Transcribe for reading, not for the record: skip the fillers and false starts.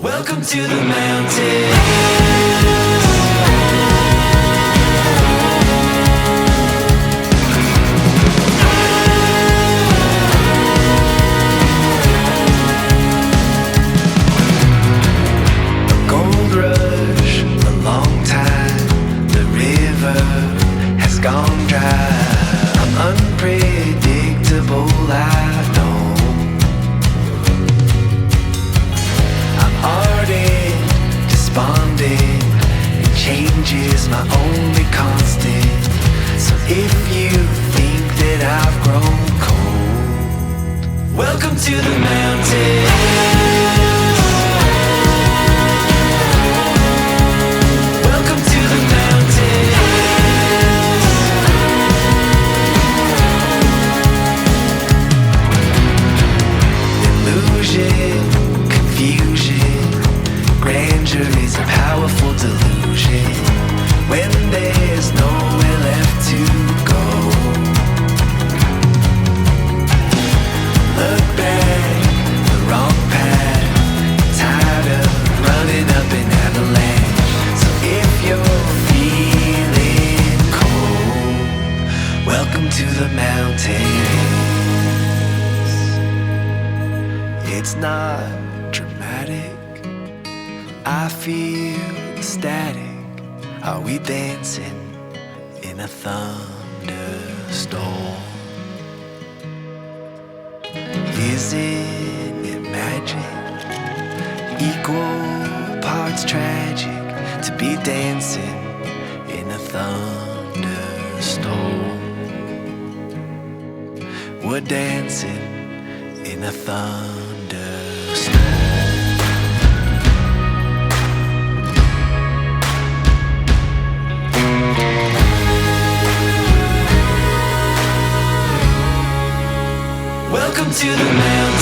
Welcome to the mountain. Gone dry. I'm unpredictable, I know. I'm ardent, despondent, and change is my only constant. So if you think that I've grown cold, welcome to the mountain. Is a powerful delusion when there's nowhere left to go. Look back, the wrong path, tired of running up an avalanche. So if you're feeling cold, welcome to the mountains. It's not dramatic, I feel the static. Are we dancing in a thunderstorm? Isn't it magic? Equal parts tragic to be dancing in a thunderstorm. We're dancing in a thunderstorm. Welcome to the mountain.